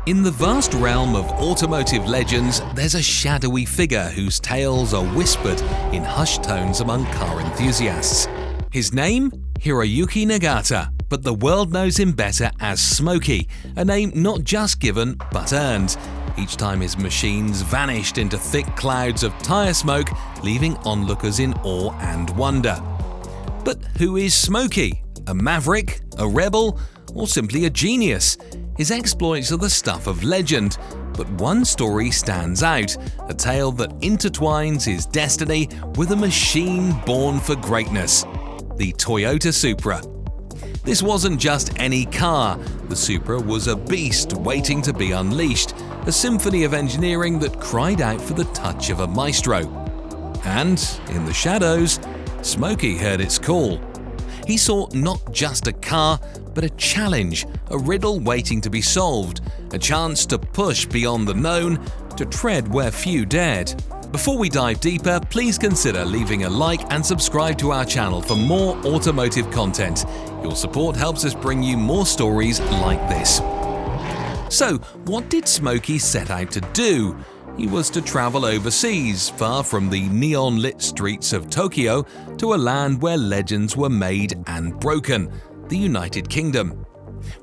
In the vast realm of automotive legends, there's a shadowy figure whose tales are whispered in hushed tones among car enthusiasts. His name? Hiroyuki Nagata, but the world knows him better as Smokey, a name not just given but earned. Each time his machines vanished into thick clouds of tire smoke, leaving onlookers in awe and wonder. But who is Smokey? A maverick? A rebel? Or simply a genius? His exploits are the stuff of legend, but one story stands out, a tale that intertwines his destiny with a machine born for greatness: the Toyota Supra. This wasn't just any car. The Supra was a beast waiting to be unleashed, a symphony of engineering that cried out for the touch of a maestro. And, in the shadows, Smokey heard its call. He saw not just a car, but a challenge, a riddle waiting to be solved, a chance to push beyond the known, to tread where few dared. Before we dive deeper, please consider leaving a like and subscribe to our channel for more automotive content. Your support helps us bring you more stories like this. So, what did Smokey set out to do? He was to travel overseas, far from the neon-lit streets of Tokyo, to a land where legends were made and broken: the United Kingdom.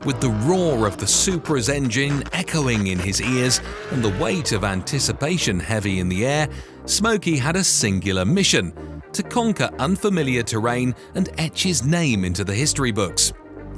With the roar of the Supra's engine echoing in his ears and the weight of anticipation heavy in the air, Smokey had a singular mission: to conquer unfamiliar terrain and etch his name into the history books.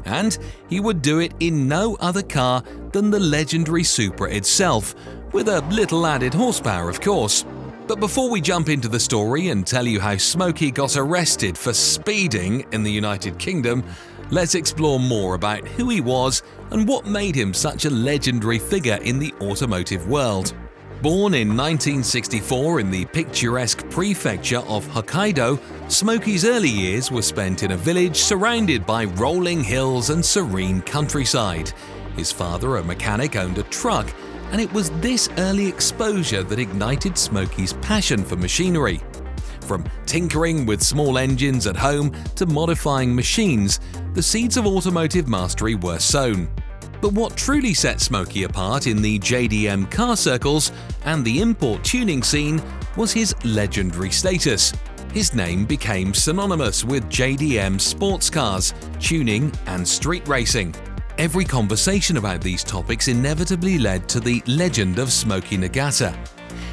And he would do it in no other car than the legendary Supra itself, with a little added horsepower, of course. But before we jump into the story and tell you how Smokey got arrested for speeding in the United Kingdom, let's explore more about who he was and what made him such a legendary figure in the automotive world. Born in 1964 in the picturesque prefecture of Hokkaido, Smokey's early years were spent in a village surrounded by rolling hills and serene countryside. His father, a mechanic, owned a truck, and it was this early exposure that ignited Smokey's passion for machinery. From tinkering with small engines at home to modifying machines, the seeds of automotive mastery were sown. But what truly set Smokey apart in the JDM car circles and the import tuning scene was his legendary status. His name became synonymous with JDM sports cars, tuning, and street racing. Every conversation about these topics inevitably led to the legend of Smokey Nagata.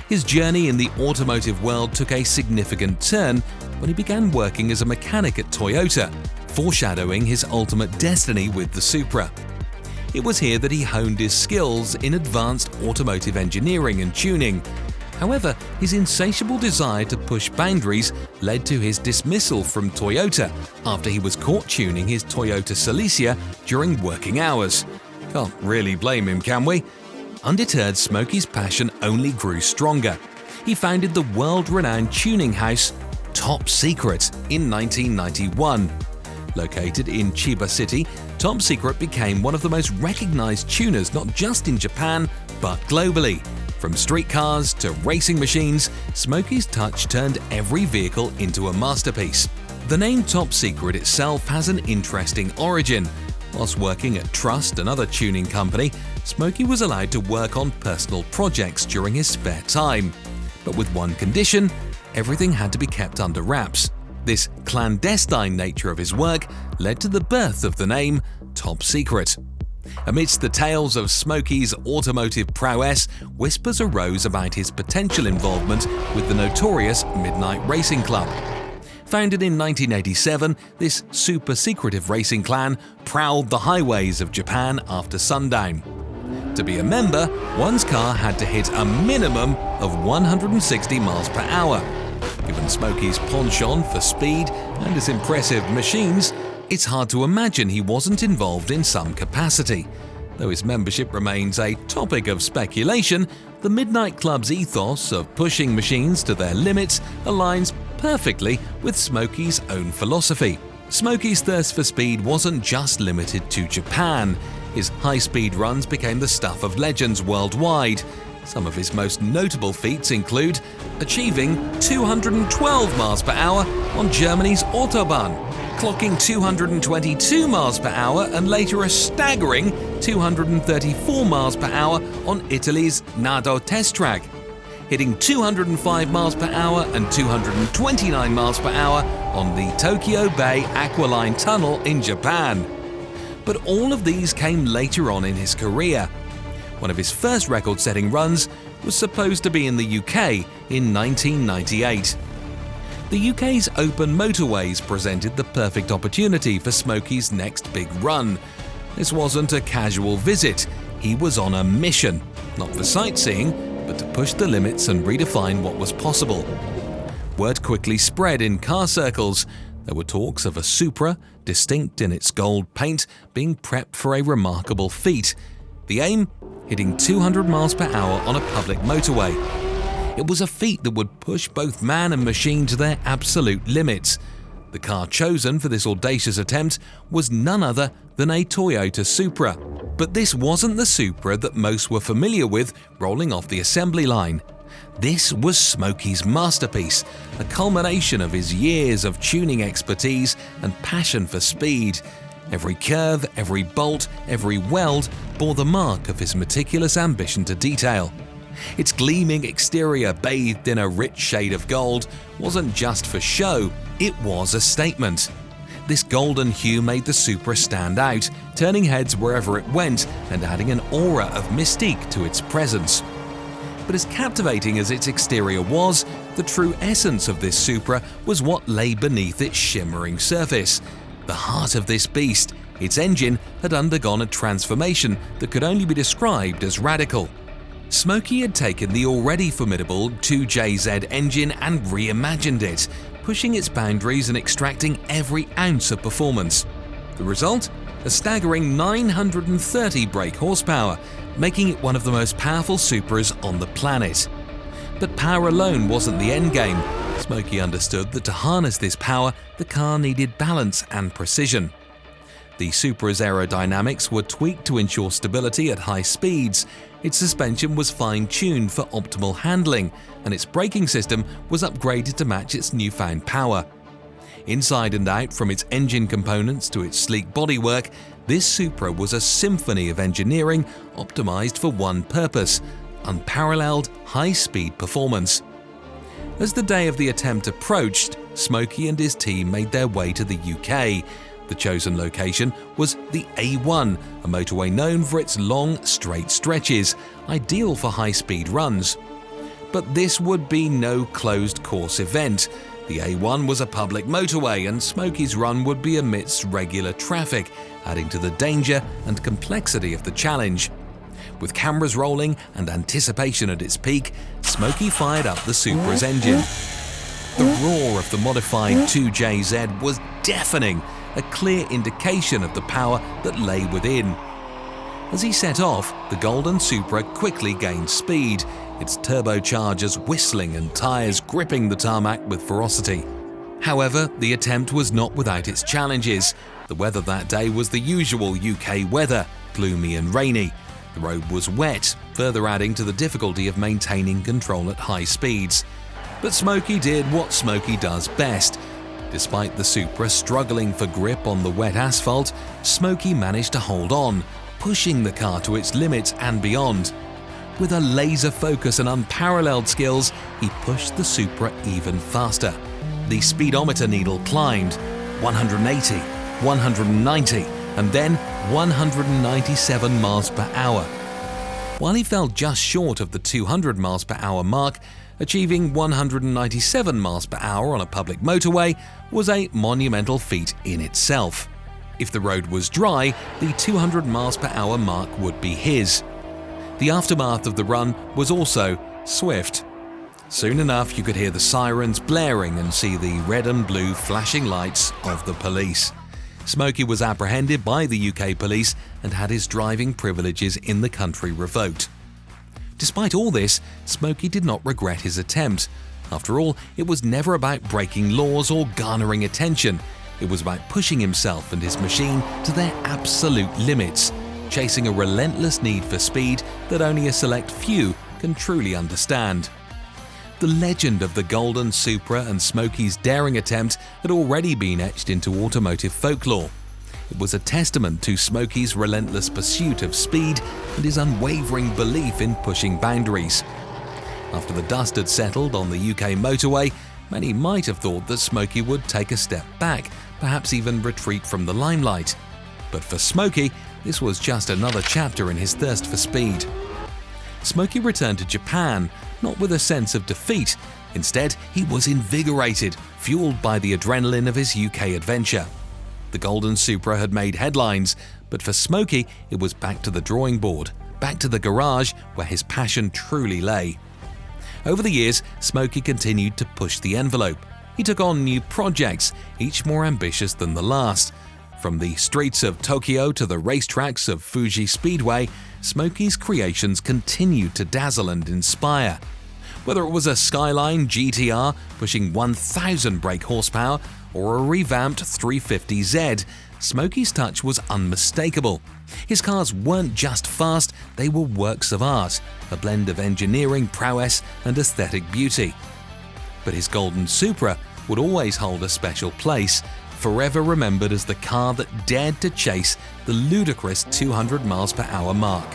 His journey in the automotive world took a significant turn when he began working as a mechanic at Toyota, foreshadowing his ultimate destiny with the Supra. It was here that he honed his skills in advanced automotive engineering and tuning. However, his insatiable desire to push boundaries led to his dismissal from Toyota after he was caught tuning his Toyota Celica during working hours. Can't really blame him, can we? Undeterred, Smokey's passion only grew stronger. He founded the world-renowned tuning house Top Secret in 1991. Located in Chiba City, Top Secret became one of the most recognized tuners not just in Japan, but globally. From street cars to racing machines, Smokey's touch turned every vehicle into a masterpiece. The name Top Secret itself has an interesting origin. Whilst working at Trust, another tuning company, Smokey was allowed to work on personal projects during his spare time. But with one condition: everything had to be kept under wraps. This clandestine nature of his work led to the birth of the name Top Secret. Amidst the tales of Smokey's automotive prowess, whispers arose about his potential involvement with the notorious Midnight Racing Club. Founded in 1987, this super secretive racing clan prowled the highways of Japan after sundown. To be a member, one's car had to hit a minimum of 160 miles per hour. Given Smokey's penchant for speed and his impressive machines, it's hard to imagine he wasn't involved in some capacity. Though his membership remains a topic of speculation, the Midnight Club's ethos of pushing machines to their limits aligns perfectly with Smokey's own philosophy. Smokey's thirst for speed wasn't just limited to Japan. His high-speed runs became the stuff of legends worldwide. Some of his most notable feats include achieving 212 miles per hour on Germany's Autobahn, clocking 222 miles per hour and later a staggering 234 miles per hour on Italy's Nado test track, hitting 205 miles per hour and 229 miles per hour on the Tokyo Bay Aqualine Tunnel in Japan. But all of these came later on in his career. One of his first record-setting runs was supposed to be in the UK in 1998. The UK's open motorways presented the perfect opportunity for Smokey's next big run. This wasn't a casual visit, he was on a mission, not for sightseeing, but to push the limits and redefine what was possible. Word quickly spread in car circles. There were talks of a Supra, distinct in its gold paint, being prepped for a remarkable feat. The aim? Hitting 200 miles per hour on a public motorway. It was a feat that would push both man and machine to their absolute limits. The car chosen for this audacious attempt was none other than a Toyota Supra. But this wasn't the Supra that most were familiar with rolling off the assembly line. This was Smokey's masterpiece, a culmination of his years of tuning expertise and passion for speed. Every curve, every bolt, every weld bore the mark of his meticulous ambition to detail. Its gleaming exterior, bathed in a rich shade of gold, wasn't just for show, it was a statement. This golden hue made the Supra stand out, turning heads wherever it went and adding an aura of mystique to its presence. But as captivating as its exterior was, the true essence of this Supra was what lay beneath its shimmering surface. The heart of this beast, its engine, had undergone a transformation that could only be described as radical. Smokey had taken the already formidable 2JZ engine and reimagined it, pushing its boundaries and extracting every ounce of performance. The result? A staggering 930 brake horsepower, making it one of the most powerful Supras on the planet. But power alone wasn't the endgame. Smokey understood that to harness this power, the car needed balance and precision. The Supra's aerodynamics were tweaked to ensure stability at high speeds, its suspension was fine-tuned for optimal handling, and its braking system was upgraded to match its newfound power. Inside and out, from its engine components to its sleek bodywork, this Supra was a symphony of engineering optimized for one purpose: unparalleled high-speed performance. As the day of the attempt approached, Smokey and his team made their way to the UK. The chosen location was the A1, a motorway known for its long, straight stretches, ideal for high-speed runs. But this would be no closed-course event. The A1 was a public motorway, and Smokey's run would be amidst regular traffic, adding to the danger and complexity of the challenge. With cameras rolling and anticipation at its peak, Smokey fired up the Supra's engine. The roar of the modified 2JZ was deafening, a clear indication of the power that lay within. As he set off, the golden Supra quickly gained speed, its turbochargers whistling and tyres gripping the tarmac with ferocity. However, the attempt was not without its challenges. The weather that day was the usual UK weather, gloomy and rainy. The road was wet, further adding to the difficulty of maintaining control at high speeds. But Smokey did what Smokey does best. Despite the Supra struggling for grip on the wet asphalt, Smokey managed to hold on, pushing the car to its limits and beyond. With a laser focus and unparalleled skills, he pushed the Supra even faster. The speedometer needle climbed 180, 190, and then 197 miles per hour. While he fell just short of the 200 miles per hour mark, achieving 197 miles per hour on a public motorway was a monumental feat in itself. If the road was dry, the 200 miles per hour mark would be his. The aftermath of the run was also swift. Soon enough, you could hear the sirens blaring and see the red and blue flashing lights of the police. Smokey was apprehended by the UK police and had his driving privileges in the country revoked. Despite all this, Smokey did not regret his attempt. After all, it was never about breaking laws or garnering attention. It was about pushing himself and his machine to their absolute limits, chasing a relentless need for speed that only a select few can truly understand. The legend of the Golden Supra and Smokey's daring attempt had already been etched into automotive folklore. It was a testament to Smokey's relentless pursuit of speed and his unwavering belief in pushing boundaries. After the dust had settled on the UK motorway, many might have thought that Smokey would take a step back, perhaps even retreat from the limelight. But for Smokey, this was just another chapter in his thirst for speed. Smokey returned to Japan, not with a sense of defeat. Instead, he was invigorated, fueled by the adrenaline of his UK adventure. The Golden Supra had made headlines, but for Smokey, it was back to the drawing board, back to the garage where his passion truly lay. Over the years, Smokey continued to push the envelope. He took on new projects, each more ambitious than the last. From the streets of Tokyo to the racetracks of Fuji Speedway, Smokey's creations continued to dazzle and inspire. Whether it was a Skyline GTR pushing 1,000 brake horsepower or a revamped 350Z, Smokey's touch was unmistakable. His cars weren't just fast, they were works of art, a blend of engineering prowess and aesthetic beauty. But his Golden Supra would always hold a special place, forever remembered as the car that dared to chase the ludicrous 200 miles per hour mark.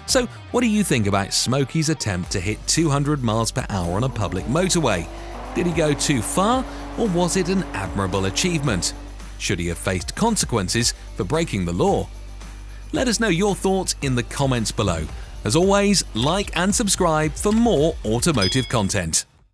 So, what do you think about Smokey's attempt to hit 200 miles per hour on a public motorway? Did he go too far, or was it an admirable achievement? Should he have faced consequences for breaking the law? Let us know your thoughts in the comments below. As always, like and subscribe for more automotive content.